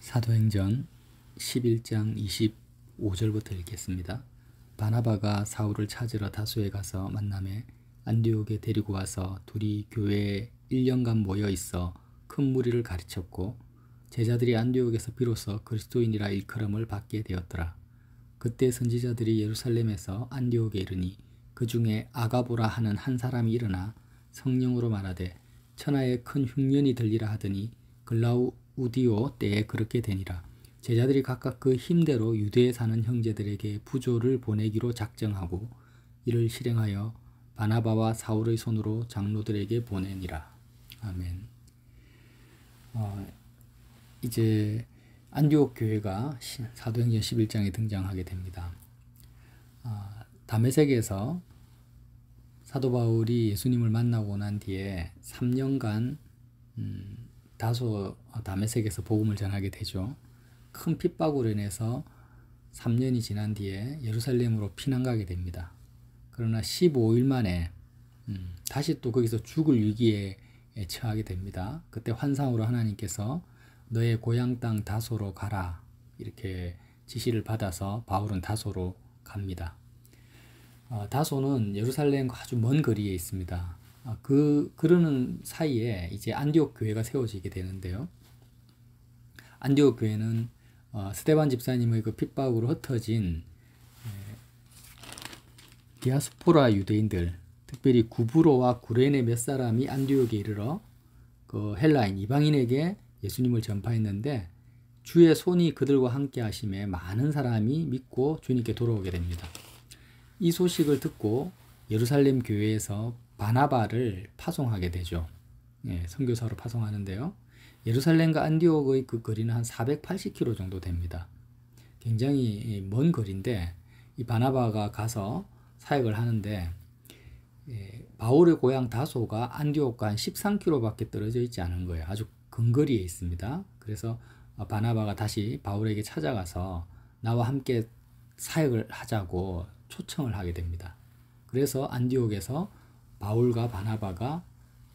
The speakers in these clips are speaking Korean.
사도행전 11장 25절부터 읽겠습니다. 바나바가 사울을 찾으러 다소에 가서 만나매 안디옥에 데리고 와서 둘이 교회에 1년간 모여 있어 큰 무리를 가르쳤고 제자들이 안디옥에서 비로소 그리스도인이라 일컬음을 받게 되었더라. 그때 선지자들이 예루살렘에서 안디옥에 이르니 그 중에 아가보라 하는 한 사람이 일어나 성령으로 말하되 천하에 큰 흉년이 들리라 하더니 글라우디오 때에 그렇게 되니라. 제자들이 각각 그 힘대로 유대에 사는 형제들에게 부조를 보내기로 작정하고 이를 실행하여 바나바와 사울의 손으로 장로들에게 보내니라. 아멘. 이제 안디옥 교회가 사도행전 11장에 등장하게 됩니다. 다메섹에서 사도 바울이 예수님을 만나고 난 뒤에 3년간 다소 다메섹에서 복음을 전하게 되죠. 큰 핍박으로 인해서 3년이 지난 뒤에 예루살렘으로 피난 가게 됩니다. 그러나 15일 만에 다시 또 거기서 죽을 위기에 처하게 됩니다. 그때 환상으로 하나님께서 너의 고향 땅 다소로 가라 이렇게 지시를 받아서 바울은 다소로 갑니다. 다소는 예루살렘과 아주 먼 거리에 있습니다. 그러는 사이에 이제 안디옥 교회가 세워지게 되는데요. 안디옥 교회는 스데반 집사님의 그 핍박으로 흩어진 디아스포라 유대인들, 특별히 구브로와 구레네 몇 사람이 안디옥에 이르러 그 헬라인 이방인에게 예수님을 전파했는데 주의 손이 그들과 함께 하심에 많은 사람이 믿고 주님께 돌아오게 됩니다. 이 소식을 듣고 예루살렘 교회에서 바나바를 파송하게 되죠. 선교사로 파송하는데요. 예루살렘과 안디옥의 그 거리는 한 480km 정도 됩니다. 굉장히 먼 거리인데 이 바나바가 가서 사역을 하는데 바울의 고향 다소가 안디옥과 한 13km밖에 떨어져 있지 않은 거예요. 아주 근거리에 있습니다. 그래서 바나바가 다시 바울에게 찾아가서 나와 함께 사역을 하자고 초청을 하게 됩니다. 그래서 안디옥에서 바울과 바나바가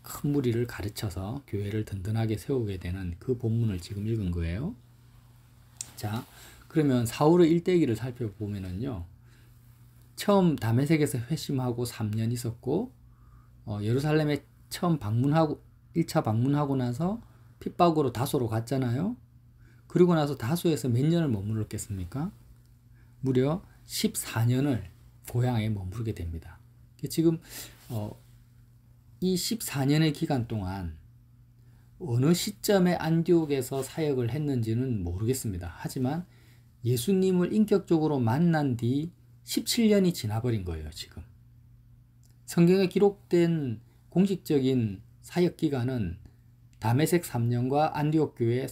큰 무리를 가르쳐서 교회를 든든하게 세우게 되는 그 본문을 지금 읽은 거예요. 자, 그러면 사울의 일대기를 살펴보면은요. 처음 다메섹에서 회심하고 3년 있었고 예루살렘에 처음 1차 방문하고 나서 핍박으로 다소로 갔잖아요. 그리고 나서 다소에서 몇 년을 머물렀겠습니까? 무려 14년을 고향에 머무르게 됩니다. 지금 이 14년의 기간 동안 어느 시점에 안디옥에서 사역을 했는지는 모르겠습니다. 하지만 예수님을 인격적으로 만난 뒤 17년이 지나버린 거예요. 지금 성경에 기록된 공식적인 사역 기간은 다메섹 3년과 안디옥 교회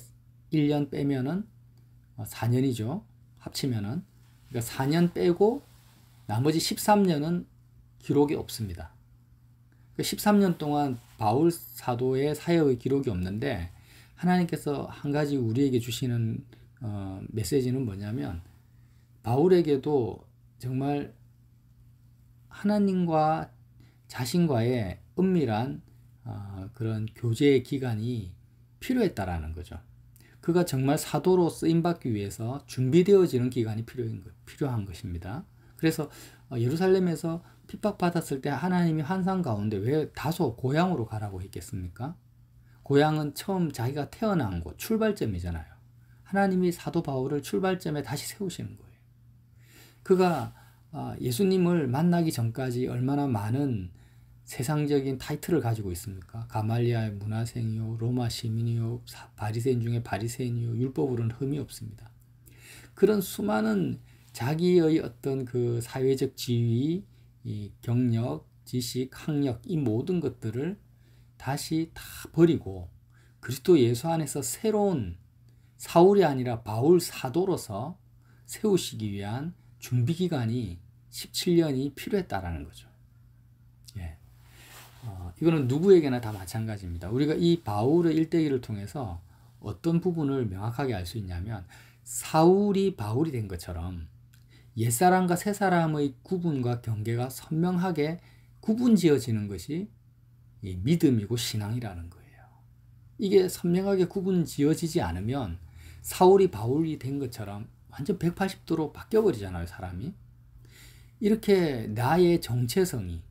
1년 빼면은 4년이죠. 합치면은 그러니까 4년 빼고 나머지 13년은 기록이 없습니다. 13년 동안 바울 사도의 사역의 기록이 없는데 하나님께서 한 가지 우리에게 주시는 메시지는 뭐냐면 바울에게도 정말 하나님과 자신과의 은밀한 그런 교제의 기간이 필요했다라는 거죠. 그가 정말 사도로 쓰임받기 위해서 준비되어지는 기간이 필요한 것입니다. 그래서 예루살렘에서 핍박받았을 때 하나님이 환상 가운데 왜 다소 고향으로 가라고 했겠습니까? 고향은 처음 자기가 태어난 곳, 출발점이잖아요. 하나님이 사도 바울을 출발점에 다시 세우시는 거예요. 그가 예수님을 만나기 전까지 얼마나 많은 세상적인 타이틀을 가지고 있습니까? 가말리아의 문화생이요, 로마 시민이요, 바리새인 중에 바리새인이요, 율법으로는 흠이 없습니다. 그런 수많은 자기의 어떤 그 사회적 지위, 이 경력, 지식, 학력 이 모든 것들을 다시 다 버리고 그리스도 예수 안에서 새로운 사울이 아니라 바울 사도로서 세우시기 위한 준비 기간이 17년이 필요했다라는 거죠. 이거는 누구에게나 다 마찬가지입니다. 우리가 이 바울의 일대기를 통해서 어떤 부분을 명확하게 알 수 있냐면 사울이 바울이 된 것처럼 옛사람과 새사람의 구분과 경계가 선명하게 구분지어지는 것이 믿음이고 신앙이라는 거예요. 이게 선명하게 구분지어지지 않으면 사울이 바울이 된 것처럼 완전 180도로 바뀌어버리잖아요, 사람이. 이렇게 나의 정체성이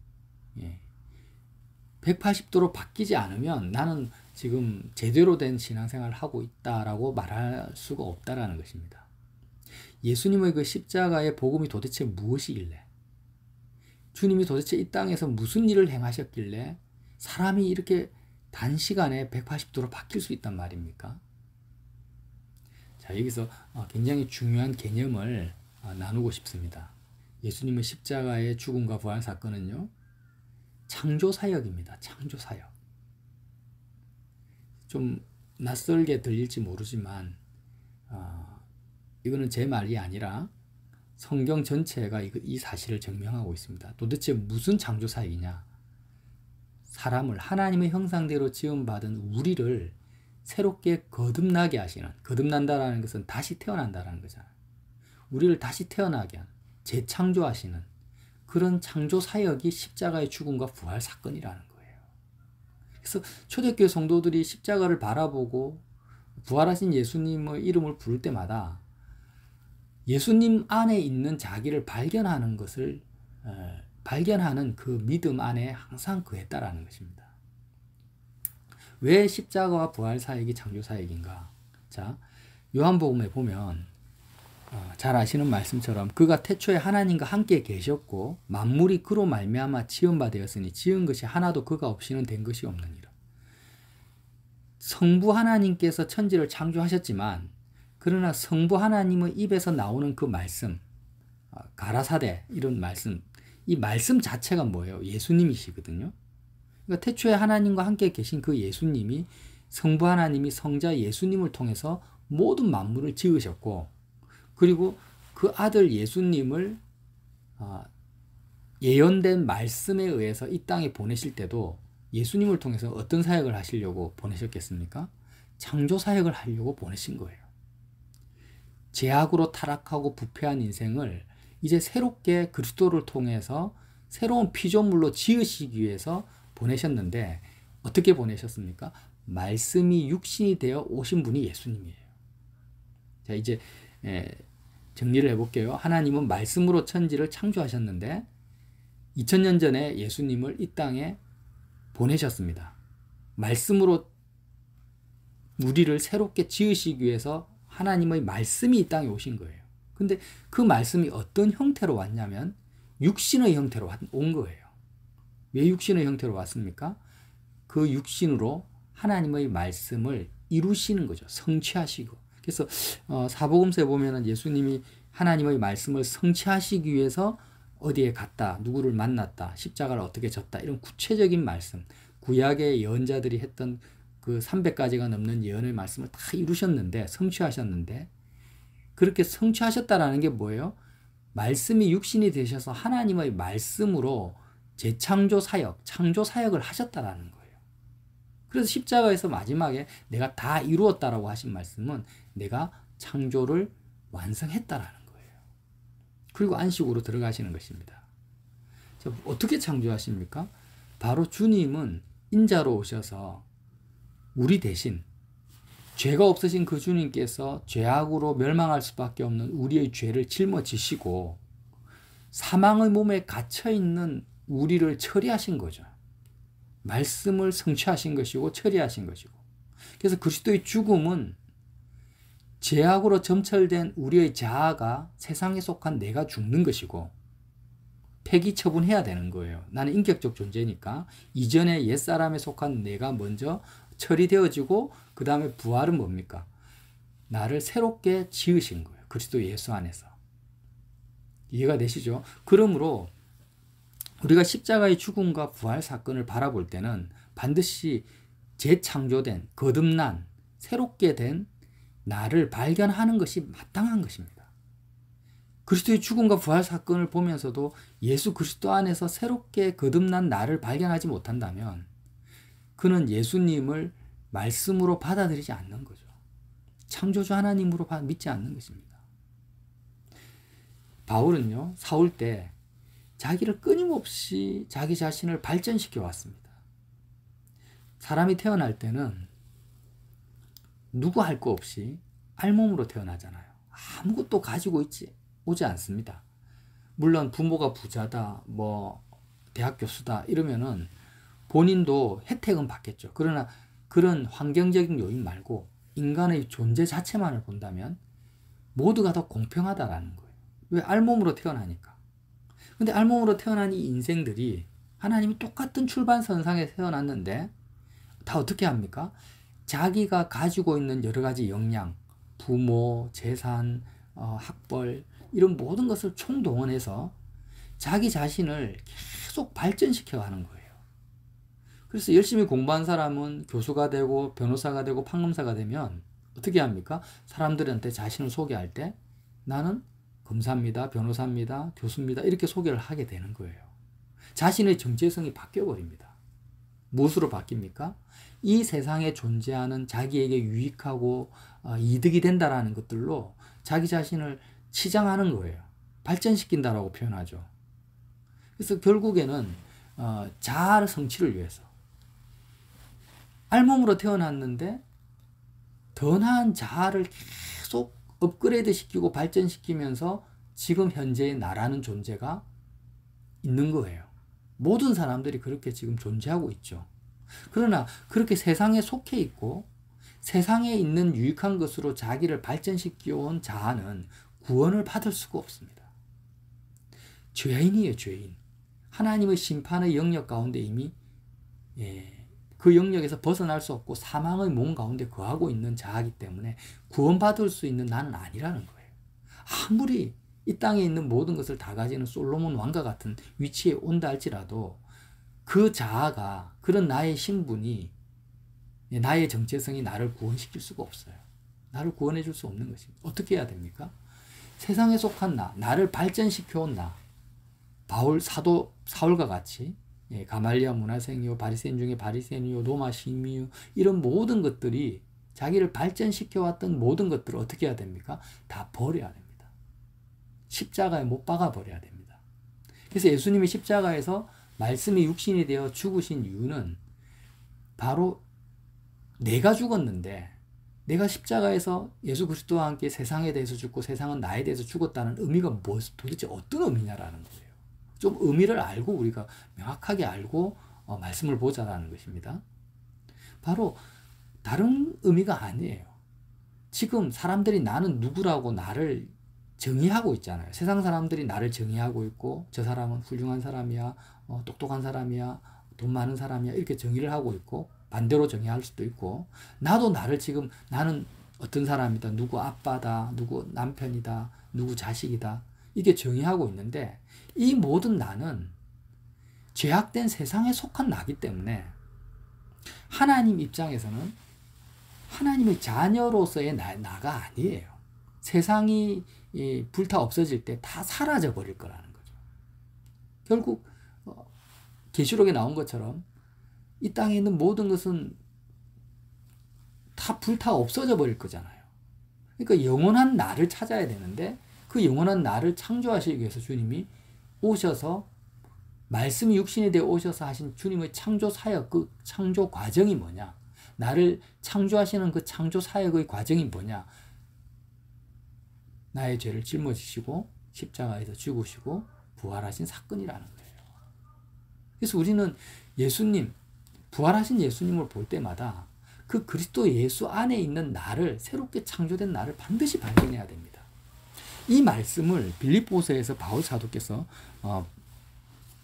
180도로 바뀌지 않으면 나는 지금 제대로 된 신앙생활을 하고 있다라고 말할 수가 없다라는 것입니다. 예수님의 그 십자가의 복음이 도대체 무엇이길래, 주님이 도대체 이 땅에서 무슨 일을 행하셨길래 사람이 이렇게 단시간에 180도로 바뀔 수 있단 말입니까? 자, 여기서 굉장히 중요한 개념을 나누고 싶습니다. 예수님의 십자가의 죽음과 부활 사건은요, 창조사역입니다. 창조사역. 좀 낯설게 들릴지 모르지만 이거는 제 말이 아니라 성경 전체가 이 사실을 증명하고 있습니다. 도대체 무슨 창조사역이냐? 사람을 하나님의 형상대로 지음받은 우리를 새롭게 거듭나게 하시는, 거듭난다라는 것은 다시 태어난다라는 거잖아요. 우리를 다시 태어나게 하는, 재창조하시는 그런 창조사역이 십자가의 죽음과 부활 사건이라는 거예요. 그래서 초대교회 성도들이 십자가를 바라보고 부활하신 예수님의 이름을 부를 때마다 예수님 안에 있는 자기를 발견하는 것을 발견하는 그 믿음 안에 항상 거했다라는 것입니다. 왜 십자가와 부활 사역이 창조 사역인가? 자, 요한복음에 보면 잘 아시는 말씀처럼 그가 태초에 하나님과 함께 계셨고 만물이 그로 말미암아 지은 바 되었으니 지은 것이 하나도 그가 없이는 된 것이 없느니라. 성부 하나님께서 천지를 창조하셨지만 그러나 성부 하나님의 입에서 나오는 그 말씀, 가라사대 이런 말씀, 이 말씀 자체가 뭐예요? 예수님이시거든요. 그러니까 태초에 하나님과 함께 계신 그 예수님이, 성부 하나님이 성자 예수님을 통해서 모든 만물을 지으셨고, 그리고 그 아들 예수님을 예언된 말씀에 의해서 이 땅에 보내실 때도 예수님을 통해서 어떤 사역을 하시려고 보내셨겠습니까? 창조 사역을 하려고 보내신 거예요. 죄악으로 타락하고 부패한 인생을 이제 새롭게 그리스도를 통해서 새로운 피조물로 지으시기 위해서 보내셨는데 어떻게 보내셨습니까? 말씀이 육신이 되어 오신 분이 예수님이에요. 자, 이제 정리를 해볼게요. 하나님은 말씀으로 천지를 창조하셨는데 2000년 전에 예수님을 이 땅에 보내셨습니다. 말씀으로 우리를 새롭게 지으시기 위해서 하나님의 말씀이 이 땅에 오신 거예요. 근데 그 말씀이 어떤 형태로 왔냐면 육신의 형태로 온 거예요. 왜 육신의 형태로 왔습니까? 그 육신으로 하나님의 말씀을 이루시는 거죠. 성취하시고. 그래서 사복음서에 보면은 예수님이 하나님의 말씀을 성취하시기 위해서 어디에 갔다, 누구를 만났다, 십자가를 어떻게 졌다, 이런 구체적인 말씀, 구약의 예언자들이 했던 그 300가지가 넘는 예언의 말씀을 다 이루셨는데, 성취하셨는데, 그렇게 성취하셨다라는 게 뭐예요? 말씀이 육신이 되셔서 하나님의 말씀으로 재창조 사역, 창조 사역을 하셨다라는 거예요. 그래서 십자가에서 마지막에 내가 다 이루었다라고 하신 말씀은 내가 창조를 완성했다라는 거예요. 그리고 안식으로 들어가시는 것입니다. 자, 어떻게 창조하십니까? 바로 주님은 인자로 오셔서 우리 대신 죄가 없으신 그 주님께서 죄악으로 멸망할 수밖에 없는 우리의 죄를 짊어지시고 사망의 몸에 갇혀있는 우리를 처리하신 거죠. 말씀을 성취하신 것이고 처리하신 것이고. 그래서 그리스도의 죽음은 죄악으로 점철된 우리의 자아가 세상에 속한 내가 죽는 것이고 폐기 처분해야 되는 거예요. 나는 인격적 존재니까 이전에 옛사람에 속한 내가 먼저 처리되어지고 그 다음에 부활은 뭡니까? 나를 새롭게 지으신 거예요. 그리스도 예수 안에서. 이해가 되시죠? 그러므로 우리가 십자가의 죽음과 부활 사건을 바라볼 때는 반드시 재창조된, 거듭난, 새롭게 된 나를 발견하는 것이 마땅한 것입니다. 그리스도의 죽음과 부활 사건을 보면서도 예수 그리스도 안에서 새롭게 거듭난 나를 발견하지 못한다면 그는 예수님을 말씀으로 받아들이지 않는 거죠. 창조주 하나님으로 믿지 않는 것입니다. 바울은요, 사울 때 자기를 끊임없이 자기 자신을 발전시켜 왔습니다. 사람이 태어날 때는 누구 할 거 없이 알몸으로 태어나잖아요. 아무것도 가지고 오지 않습니다. 물론 부모가 부자다, 뭐 대학 교수다 이러면은 본인도 혜택은 받겠죠. 그러나 그런 환경적인 요인 말고 인간의 존재 자체만을 본다면 모두가 다 공평하다라는 거예요. 왜? 알몸으로 태어나니까. 근데 알몸으로 태어난 이 인생들이 하나님이 똑같은 출발선상에 태어났는데 다 어떻게 합니까? 자기가 가지고 있는 여러 가지 역량, 부모, 재산, 학벌 이런 모든 것을 총동원해서 자기 자신을 계속 발전시켜 가는 거예요. 그래서 열심히 공부한 사람은 교수가 되고 변호사가 되고 판검사가 되면 어떻게 합니까? 사람들한테 자신을 소개할 때 나는 검사입니다, 변호사입니다, 교수입니다 이렇게 소개를 하게 되는 거예요. 자신의 정체성이 바뀌어버립니다. 무엇으로 바뀝니까? 이 세상에 존재하는 자기에게 유익하고 이득이 된다라는 것들로 자기 자신을 치장하는 거예요. 발전시킨다라고 표현하죠. 그래서 결국에는 자아 성취를 위해서 알몸으로 태어났는데 더 나은 자아를 계속 업그레이드 시키고 발전시키면서 지금 현재의 나라는 존재가 있는 거예요. 모든 사람들이 그렇게 지금 존재하고 있죠. 그러나 그렇게 세상에 속해 있고 세상에 있는 유익한 것으로 자기를 발전시켜 온 자아는 구원을 받을 수가 없습니다. 죄인이에요, 죄인. 하나님의 심판의 영역 가운데 이미 그 영역에서 벗어날 수 없고 사망의 몸 가운데 거하고 있는 자아이기 때문에 구원받을 수 있는 나는 아니라는 거예요. 아무리 이 땅에 있는 모든 것을 다 가지는 솔로몬 왕과 같은 위치에 온다 할지라도 그 자아가, 그런 나의 신분이, 나의 정체성이 나를 구원시킬 수가 없어요. 나를 구원해 줄 수 없는 것입니다. 어떻게 해야 됩니까? 세상에 속한 나를 발전시켜 온 사도 사울과 같이 가말리아 문화생이요, 바리새인 중에 바리새인이요, 로마 시민이요 이런 모든 것들이 자기를 발전시켜 왔던 모든 것들을 어떻게 해야 됩니까? 다 버려야 됩니다. 십자가에 못 박아 버려야 됩니다. 그래서 예수님이 십자가에서 말씀이 육신이 되어 죽으신 이유는 바로 내가 죽었는데 내가 십자가에서 예수 그리스도와 함께 세상에 대해서 죽고 세상은 나에 대해서 죽었다는 의미가 도대체 어떤 의미냐라는 거예요. 좀 의미를 알고 우리가 명확하게 알고 말씀을 보자라는 것입니다. 바로 다른 의미가 아니에요. 지금 사람들이 나는 누구라고 나를 정의하고 있잖아요. 세상 사람들이 나를 정의하고 있고 저 사람은 훌륭한 사람이야, 똑똑한 사람이야, 돈 많은 사람이야 이렇게 정의를 하고 있고 반대로 정의할 수도 있고 나도 나를 지금 나는 어떤 사람이다, 누구 아빠다, 누구 남편이다, 누구 자식이다 이게 정의하고 있는데 이 모든 나는 죄악된 세상에 속한 나기 때문에 하나님 입장에서는 하나님의 자녀로서의 나가 아니에요. 세상이 불타 없어질 때 다 사라져 버릴 거라는 거죠. 결국 계시록에 나온 것처럼 이 땅에 있는 모든 것은 다 불타 없어져 버릴 거잖아요. 그러니까 영원한 나를 찾아야 되는데 그 영원한 나를 창조하시기 위해서 주님이 오셔서 말씀이 육신이 되어 오셔서 하신 주님의 창조 사역, 그 창조 과정이 뭐냐? 나를 창조하시는 그 창조 사역의 과정이 뭐냐? 나의 죄를 짊어지시고 십자가에서 죽으시고 부활하신 사건이라는 거예요. 그래서 우리는 예수님, 부활하신 예수님을 볼 때마다 그 그리스도 예수 안에 있는 나를, 새롭게 창조된 나를 반드시 발견해야 됩니다. 이 말씀을 빌립보서에서 바울 사도께서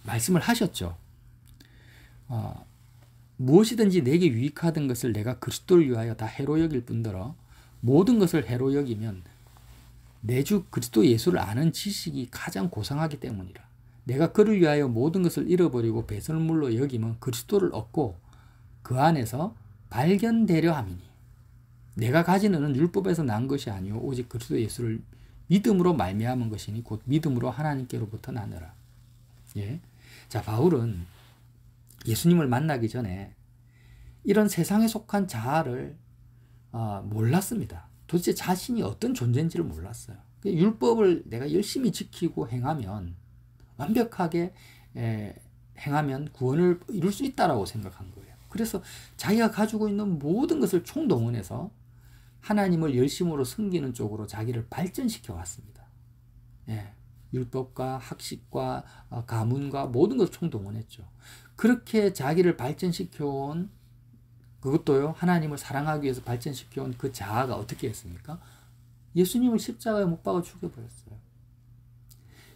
말씀을 하셨죠. 무엇이든지 내게 유익하던 것을 내가 그리스도를 위하여 다 해로 여길 뿐더러 모든 것을 해로 여기면 내 주 그리스도 예수를 아는 지식이 가장 고상하기 때문이라. 내가 그를 위하여 모든 것을 잃어버리고 배설물로 여기면 그리스도를 얻고 그 안에서 발견되려 함이니 내가 가지는 것은 율법에서 난 것이 아니요 오직 그리스도 예수를 믿음으로 말미암은 것이니 곧 믿음으로 하나님께로부터 나느라. 예. 자, 바울은 예수님을 만나기 전에 이런 세상에 속한 자아를 몰랐습니다. 도대체 자신이 어떤 존재인지를 몰랐어요. 율법을 내가 열심히 지키고 행하면 완벽하게 행하면 구원을 이룰 수 있다라고 생각한 거예요. 그래서 자기가 가지고 있는 모든 것을 총동원해서 하나님을 열심으로 섬기는 쪽으로 자기를 발전시켜 왔습니다. 예, 율법과 학식과 가문과 모든 것을 총동원했죠. 그렇게 자기를 발전시켜 온, 그것도요, 하나님을 사랑하기 위해서 발전시켜 온 그 자아가 어떻게 했습니까? 예수님을 십자가에 못 박아 죽여버렸어요.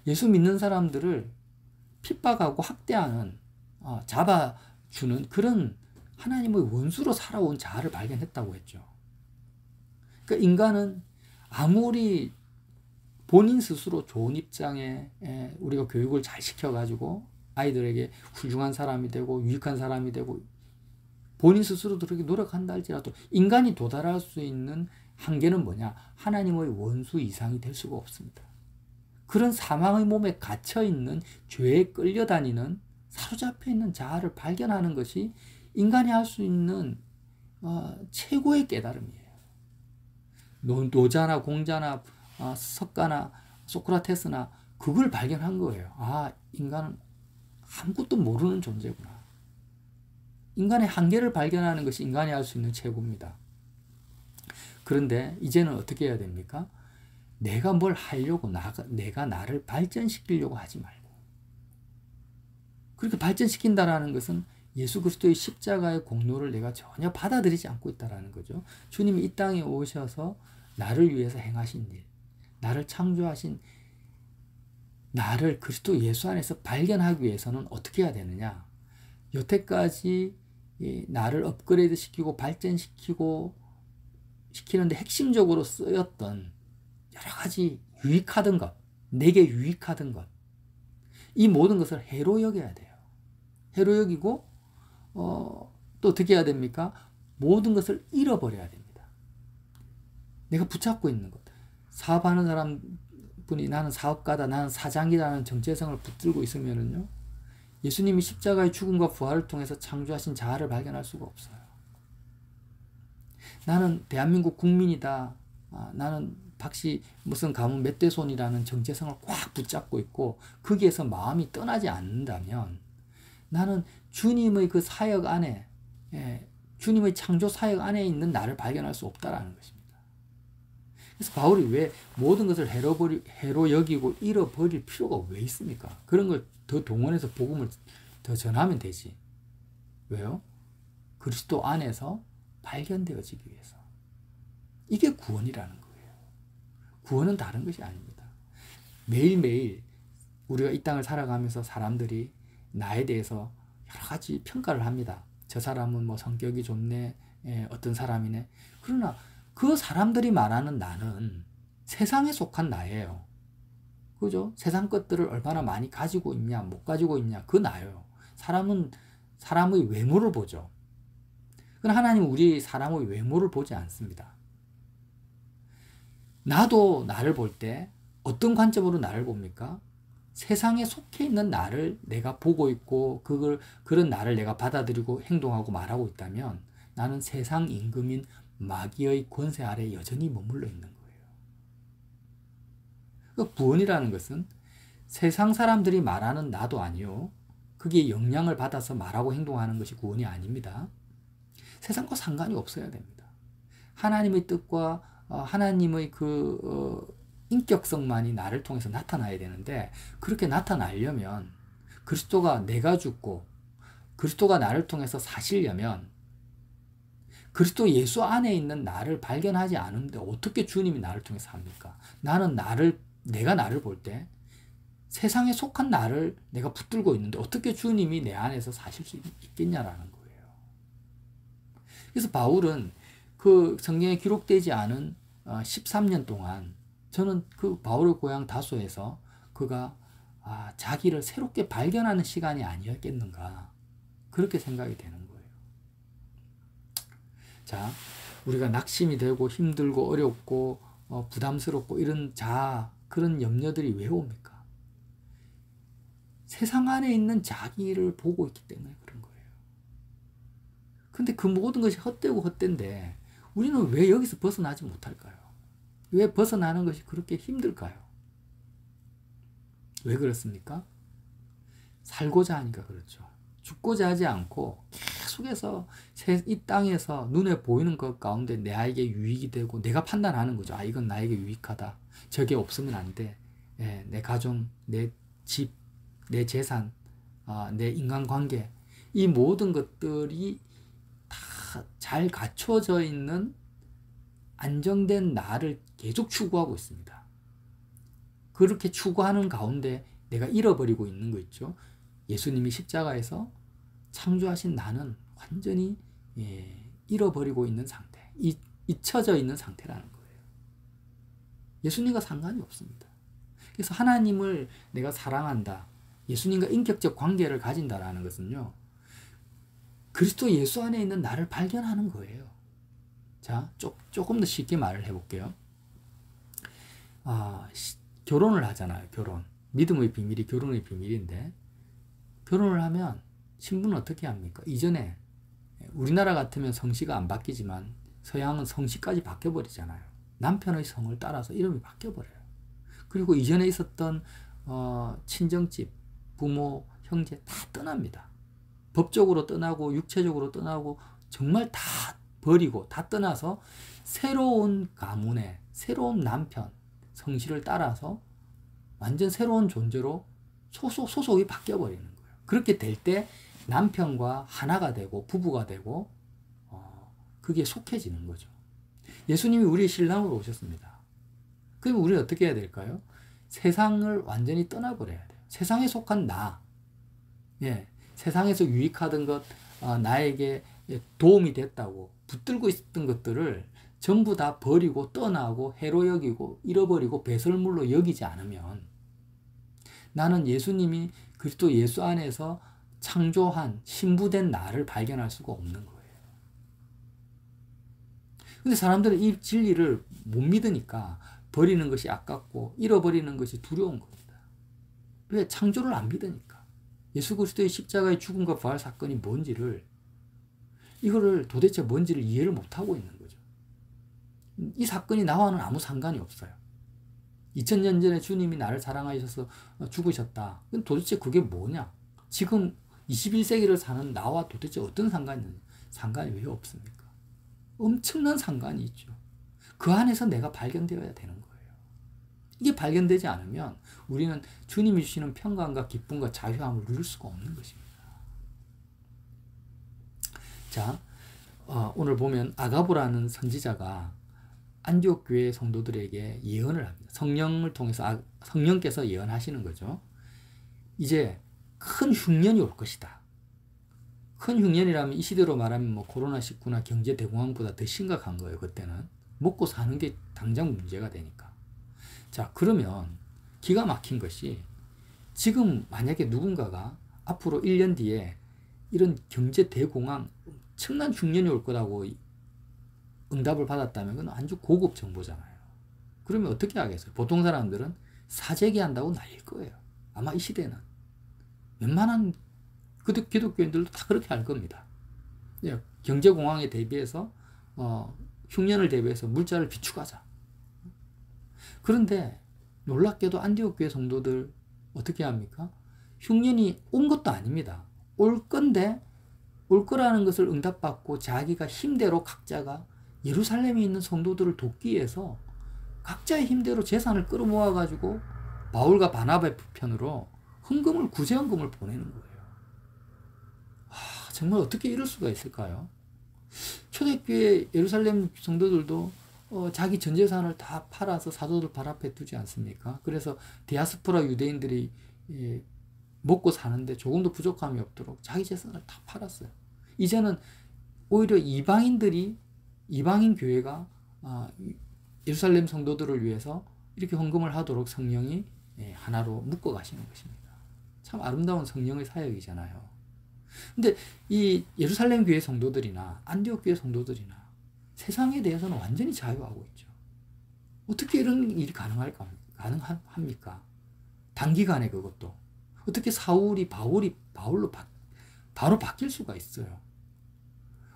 예수 믿는 사람들을 핍박하고 학대하는, 잡아주는 그런 하나님의 원수로 살아온 자아를 발견했다고 했죠. 그러니까 인간은 아무리 본인 스스로 좋은 입장에 우리가 교육을 잘 시켜가지고 아이들에게 훌륭한 사람이 되고 유익한 사람이 되고 본인 스스로도 그렇게 노력한다 할지라도 인간이 도달할 수 있는 한계는 뭐냐? 하나님의 원수 이상이 될 수가 없습니다. 그런 사망의 몸에 갇혀있는 죄에 끌려다니는 사로잡혀 있는 자아를 발견하는 것이 인간이 할 수 있는 최고의 깨달음이에요. 노자나 공자나 석가나 소크라테스나 그걸 발견한 거예요. 아, 인간은 아무것도 모르는 존재구나. 인간의 한계를 발견하는 것이 인간이 할 수 있는 최고입니다. 그런데 이제는 어떻게 해야 됩니까? 내가 뭘 하려고 내가 나를 발전시키려고 하지 말고, 그렇게 발전시킨다라는 것은 예수 그리스도의 십자가의 공로를 내가 전혀 받아들이지 않고 있다라는 거죠. 주님이 이 땅에 오셔서 나를 위해서 행하신 일, 나를 창조하신 나를 그리스도 예수 안에서 발견하기 위해서는 어떻게 해야 되느냐? 여태까지 나를 업그레이드 시키고 발전시키고 시키는데 핵심적으로 쓰였던 여러 가지 유익하던 것, 내게 유익하던 것, 이 모든 것을 해로 여겨야 돼요. 해로 여기고 또 어떻게 해야 됩니까? 모든 것을 잃어버려야 됩니다. 내가 붙잡고 있는 것, 사업하는 사람분이 나는 사업가다, 나는 사장이라는 정체성을 붙들고 있으면은요, 예수님이 십자가의 죽음과 부활을 통해서 창조하신 자아를 발견할 수가 없어요. 나는 대한민국 국민이다, 나는 박씨 무슨 가문 몇 대 손이라는 정체성을 꽉 붙잡고 있고 거기에서 마음이 떠나지 않는다면 나는 주님의 그 사역 안에, 주님의 창조 사역 안에 있는 나를 발견할 수 없다라는 것입니다. 그래서 바울이 왜 모든 것을 해로 여기고 잃어버릴 필요가 왜 있습니까? 그런 걸 더 동원해서 복음을 더 전하면 되지. 왜요? 그리스도 안에서 발견되어지기 위해서. 이게 구원이라는 거예요. 구원은 다른 것이 아닙니다. 매일매일 우리가 이 땅을 살아가면서 사람들이 나에 대해서 여러 가지 평가를 합니다. 저 사람은 뭐 성격이 좋네, 어떤 사람이네. 그러나 그 사람들이 말하는 나는 세상에 속한 나예요. 그죠? 세상 것들을 얼마나 많이 가지고 있냐, 못 가지고 있냐, 그 나예요. 사람은 사람의 외모를 보죠. 그러나 하나님은 우리 사람의 외모를 보지 않습니다. 나도 나를 볼 때 어떤 관점으로 나를 봅니까? 세상에 속해 있는 나를 내가 보고 있고 그런 나를 내가 받아들이고 행동하고 말하고 있다면 나는 세상 임금인 마귀의 권세 아래 여전히 머물러 있는 거예요. 그러니까 구원이라는 것은 세상 사람들이 말하는 나도 아니요, 그게 영향을 받아서 말하고 행동하는 것이 구원이 아닙니다. 세상과 상관이 없어야 됩니다. 하나님의 뜻과 하나님의 인격성만이 나를 통해서 나타나야 되는데, 그렇게 나타나려면 그리스도가 내가 죽고 그리스도가 나를 통해서 사시려면 그리스도 예수 안에 있는 나를 발견하지 않은데 어떻게 주님이 나를 통해서 합니까? 내가 나를 볼 때 세상에 속한 나를 내가 붙들고 있는데 어떻게 주님이 내 안에서 사실 수 있겠냐라는 거예요. 그래서 바울은 그 성경에 기록되지 않은 13년 동안 저는 그 바울의 고향 다소에서 그가 자기를 새롭게 발견하는 시간이 아니었겠는가, 그렇게 생각이 되는 거예요. 자, 우리가 낙심이 되고 힘들고 어렵고 부담스럽고 이런 그런 염려들이 왜 옵니까? 세상 안에 있는 자기를 보고 있기 때문에 그런 거예요. 근데 그 모든 것이 헛되고 헛된데 우리는 왜 여기서 벗어나지 못할까요? 왜 벗어나는 것이 그렇게 힘들까요? 왜 그렇습니까? 살고자 하니까 그렇죠. 죽고자 하지 않고 계속해서 이 땅에서 눈에 보이는 것 가운데 나에게 유익이 되고 내가 판단하는 거죠. 아, 이건 나에게 유익하다. 저게 없으면 안 돼. 예, 내 가정, 내 집, 내 재산, 내 인간관계, 이 모든 것들이 다 잘 갖춰져 있는 안정된 나를 계속 추구하고 있습니다. 그렇게 추구하는 가운데 내가 잃어버리고 있는 거 있죠. 예수님이 십자가에서 창조하신 나는 완전히 잃어버리고 있는 상태, 잊혀져 있는 상태라는 거예요. 예수님과 상관이 없습니다. 그래서 하나님을 내가 사랑한다, 예수님과 인격적 관계를 가진다라는 것은요, 그리스도 예수 안에 있는 나를 발견하는 거예요. 자, 조금 더 쉽게 말을 해볼게요. 결혼을 하잖아요. 결혼. 믿음의 비밀이 결혼의 비밀인데, 결혼을 하면 신부는 어떻게 합니까? 이전에 우리나라 같으면 성씨가 안 바뀌지만 서양은 성씨까지 바뀌어버리잖아요. 남편의 성을 따라서 이름이 바뀌어버려요. 그리고 이전에 있었던 친정집, 부모, 형제 다 떠납니다. 법적으로 떠나고 육체적으로 떠나고 정말 다 버리고 다 떠나서 새로운 가문에 새로운 남편 성씨를 따라서 완전 새로운 존재로 소속이 바뀌어버리는 거예요. 그렇게 될 때 남편과 하나가 되고 부부가 되고 그게 속해지는 거죠. 예수님이 우리의 신랑으로 오셨습니다. 그럼 우리는 어떻게 해야 될까요? 세상을 완전히 떠나버려야 돼요. 세상에 속한 나, 세상에서 유익하던 것, 나에게 도움이 됐다고 붙들고 있었던 것들을 전부 다 버리고 떠나고 해로 여기고 잃어버리고 배설물로 여기지 않으면 나는 예수님이 그리스도 예수 안에서 창조한 신부된 나를 발견할 수가 없는 거예요. 근데 사람들은 이 진리를 못 믿으니까 버리는 것이 아깝고 잃어버리는 것이 두려운 겁니다. 왜? 창조를 안 믿으니까. 예수 그리스도의 십자가의 죽음과 부활 사건이 뭔지를, 이거를 도대체 뭔지를 이해를 못하고 있는 거죠. 이 사건이 나와는 아무 상관이 없어요. 2000년 전에 주님이 나를 사랑하셔서 죽으셨다. 도대체 그게 뭐냐? 지금 21세기를 사는 나와 도대체 어떤 상관이 있느냐? 상관이 왜 없습니까? 엄청난 상관이 있죠. 그 안에서 내가 발견되어야 되는 거예요. 이게 발견되지 않으면 우리는 주님이 주시는 평강과 기쁨과 자유함을 누릴 수가 없는 것입니다. 자, 오늘 보면 아가보라는 선지자가 안디옥 교회 성도들에게 예언을 합니다. 성령을 통해서 성령께서 예언하시는 거죠. 이제 큰 흉년이 올 것이다. 큰 흉년이라면 이 시대로 말하면 뭐 코로나19나 경제 대공황보다 더 심각한 거예요. 그때는 먹고 사는 게 당장 문제가 되니까. 자, 그러면 기가 막힌 것이, 지금 만약에 누군가가 앞으로 1년 뒤에 이런 경제 대공황, 엄청난 흉년이 올 거라고 응답을 받았다면 그건 아주 고급 정보잖아요. 그러면 어떻게 하겠어요? 보통 사람들은 사재기 한다고 날릴 거예요. 아마 이 시대는 웬만한 기독교인들도 다 그렇게 할 겁니다. 경제공황에 대비해서 흉년을 대비해서 물자를 비축하자. 그런데 놀랍게도 안디옥 교회 성도들 어떻게 합니까? 흉년이 온 것도 아닙니다. 올 건데, 올 거라는 것을 응답받고 자기가 힘대로 각자가 예루살렘에 있는 성도들을 돕기 위해서 각자의 힘대로 재산을 끌어모아 가지고 바울과 바나바의 편으로 구제헌금을 보내는 거예요. 정말 어떻게 이럴 수가 있을까요? 초대교회 예루살렘 성도들도 자기 전 재산을 다 팔아서 사도들 발 앞에 두지 않습니까? 그래서 디아스포라 유대인들이 먹고 사는데 조금도 부족함이 없도록 자기 재산을 다 팔았어요. 이제는 오히려 이방인 교회가 예루살렘 성도들을 위해서 이렇게 헌금을 하도록 성령이 하나로 묶어 가시는 것입니다. 참 아름다운 성령의 사역이잖아요. 근데 이 예루살렘 교회 성도들이나 안디옥 교회 성도들이나 세상에 대해서는 완전히 자유하고 있죠. 어떻게 이런 일이 가능합니까? 단기간에 그것도. 어떻게 바울이 바울로 바로 바뀔 수가 있어요.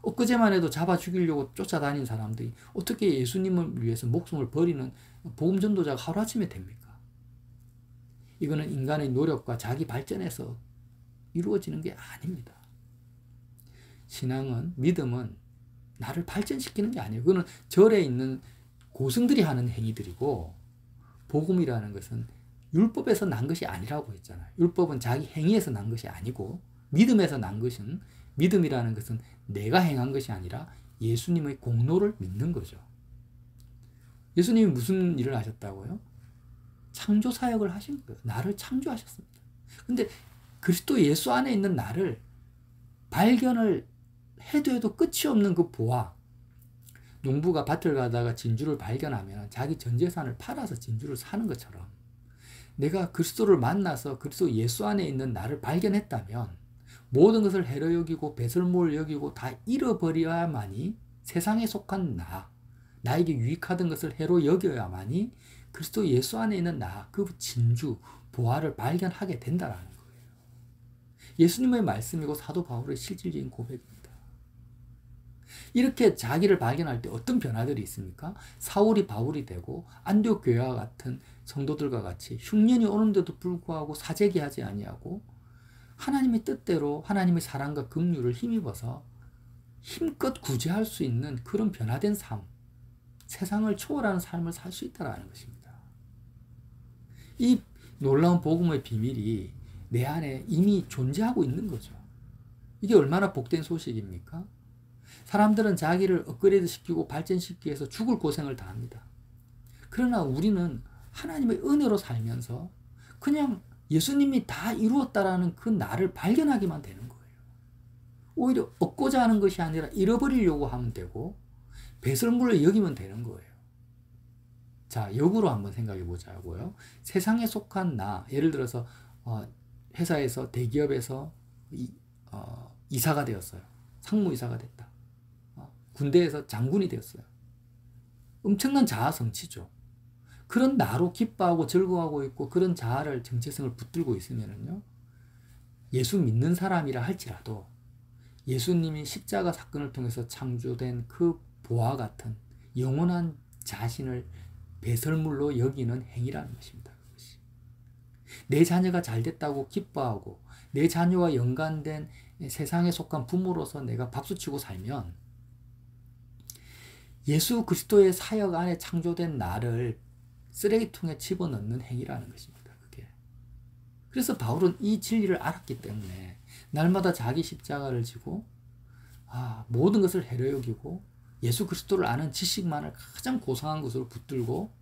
엊그제만 해도 잡아 죽이려고 쫓아다닌 사람들이 어떻게 예수님을 위해서 목숨을 버리는 복음 전도자가 하루아침에 됩니까? 이거는 인간의 노력과 자기 발전에서 이루어지는 게 아닙니다. 신앙은, 믿음은 나를 발전시키는 게 아니에요. 그거는 절에 있는 고승들이 하는 행위들이고, 복음이라는 것은 율법에서 난 것이 아니라고 했잖아요. 율법은 자기 행위에서 난 것이 아니고, 믿음에서 난 것은, 믿음이라는 것은 내가 행한 것이 아니라 예수님의 공로를 믿는 거죠. 예수님이 무슨 일을 하셨다고요? 창조 사역을 하신 거예요. 나를 창조하셨습니다. 근데 그리스도 예수 안에 있는 나를 발견을 해도 끝이 없는 그 보화. 농부가 밭을 가다가 진주를 발견하면 자기 전 재산을 팔아서 진주를 사는 것처럼, 내가 그리스도를 만나서 그리스도 예수 안에 있는 나를 발견했다면 모든 것을 해로 여기고 배설물 여기고 다 잃어버려야만이 세상에 속한 나에게 유익하던 것을 해로 여겨야만이 그리스도 예수 안에 있는 그 진주, 보화를 발견하게 된다는 거예요. 예수님의 말씀이고 사도 바울의 실질적인 고백입니다. 이렇게 자기를 발견할 때 어떤 변화들이 있습니까? 사울이 바울이 되고 안디옥 교회와 같은 성도들과 같이 흉년이 오는데도 불구하고 사재기하지 아니하고 하나님의 뜻대로 하나님의 사랑과 긍휼을 힘입어서 힘껏 구제할 수 있는 그런 변화된 삶, 세상을 초월하는 삶을 살 수 있다는 것입니다. 이 놀라운 복음의 비밀이 내 안에 이미 존재하고 있는 거죠. 이게 얼마나 복된 소식입니까? 사람들은 자기를 업그레이드 시키고 발전시키기 위해서 죽을 고생을 다 합니다. 그러나 우리는 하나님의 은혜로 살면서 그냥 예수님이 다 이루었다라는 그 나를 발견하기만 되는 거예요. 오히려 얻고자 하는 것이 아니라 잃어버리려고 하면 되고 배설물을 여기면 되는 거예요. 자, 역으로 한번 생각해 보자고요. 세상에 속한 나, 예를 들어서 회사에서 대기업에서 이사가 되었어요. 상무이사가 됐다. 군대에서 장군이 되었어요. 엄청난 자아 성취죠. 그런 나로 기뻐하고 즐거워하고 있고 그런 자아를 정체성을 붙들고 있으면요, 예수 믿는 사람이라 할지라도 예수님이 십자가 사건을 통해서 창조된 그 보화 같은 영원한 자신을 배설물로 여기는 행위라는 것입니다. 그것이. 내 자녀가 잘 됐다고 기뻐하고 내 자녀와 연관된 세상에 속한 부모로서 내가 박수치고 살면 예수 그리스도의 사역 안에 창조된 나를 쓰레기통에 집어넣는 행위라는 것입니다. 그게. 그래서 바울은 이 진리를 알았기 때문에 날마다 자기 십자가를 지고 모든 것을 해로 여기고 예수 그리스도를 아는 지식만을 가장 고상한 것으로 붙들고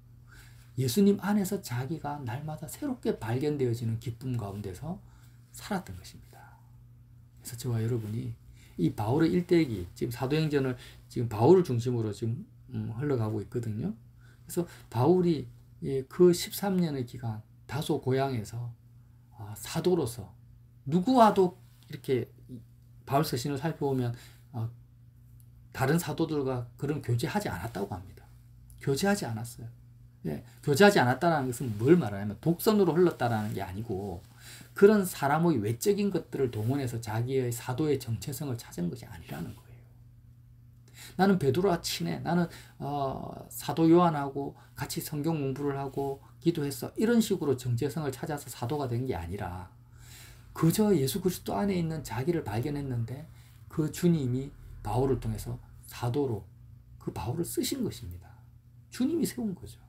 예수님 안에서 자기가 날마다 새롭게 발견되어지는 기쁨 가운데서 살았던 것입니다. 그래서 저와 여러분이 이 바울의 일대기, 지금 사도행전을 지금 바울을 중심으로 지금 흘러가고 있거든요. 그래서 바울이 그 13년의 기간 다소 고향에서 사도로서 누구와도 이렇게 바울 서신을 살펴보면 다른 사도들과 그런 교제하지 않았다고 합니다. 교제하지 않았어요. 교제하지 않았다는 것은 뭘 말하냐면 독선으로 흘렀다라는 게 아니고 그런 사람의 외적인 것들을 동원해서 자기의 사도의 정체성을 찾은 것이 아니라는 거예요. 나는 베드로와 친해. 나는 사도 요한하고 같이 성경 공부를 하고 기도했어. 이런 식으로 정체성을 찾아서 사도가 된 게 아니라 그저 예수 그리스도 안에 있는 자기를 발견했는데 그 주님이 바울을 통해서 사도로 그 바울을 쓰신 것입니다. 주님이 세운 거죠.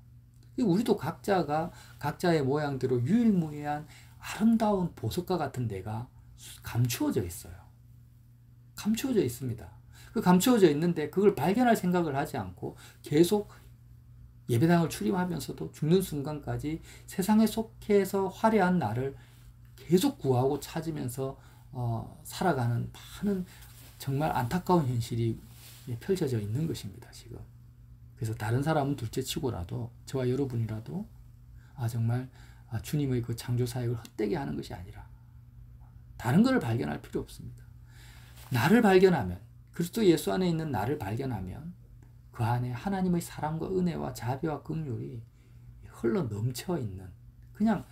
우리도 각자가 각자의 모양대로 유일무이한 아름다운 보석과 같은 데가 감추어져 있어요. 감추어져 있습니다. 그 감추어져 있는데 그걸 발견할 생각을 하지 않고 계속 예배당을 출입하면서도 죽는 순간까지 세상에 속해서 화려한 나를 계속 구하고 찾으면서 살아가는 많은 정말 안타까운 현실이 펼쳐져 있는 것입니다. 지금. 그래서 다른 사람은 둘째치고라도 저와 여러분이라도 정말 주님의 그 창조 사역을 헛되게 하는 것이 아니라 다른 것을 발견할 필요 없습니다. 나를 발견하면 그리스도 예수 안에 있는 나를 발견하면 그 안에 하나님의 사랑과 은혜와 자비와 긍휼이 흘러 넘쳐 있는 그냥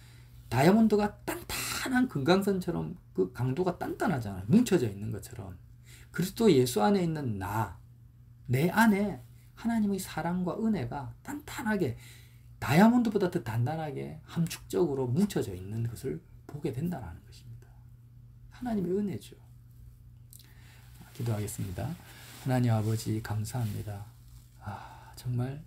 다이아몬드가 단단한 금강선처럼 그 강도가 단단하잖아요. 뭉쳐져 있는 것처럼 그리스도 예수 안에 있는 내 안에 하나님의 사랑과 은혜가 단단하게 다이아몬드보다 더 단단하게 함축적으로 뭉쳐져 있는 것을 보게 된다는 것입니다. 하나님의 은혜죠. 기도하겠습니다. 하나님 아버지 감사합니다. 정말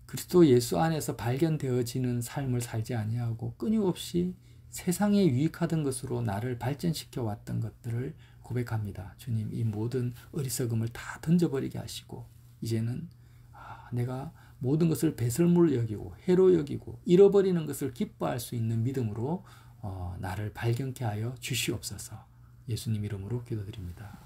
그리스도 예수 안에서 발견되어지는 삶을 살지 아니하고 끊임없이 세상에 유익하던 것으로 나를 발전시켜 왔던 것들을 고백합니다. 주님, 이 모든 어리석음을 다 던져버리게 하시고 이제는 내가 모든 것을 배설물 여기고 해로 여기고 잃어버리는 것을 기뻐할 수 있는 믿음으로 나를 발견케 하여 주시옵소서. 예수님 이름으로 기도드립니다.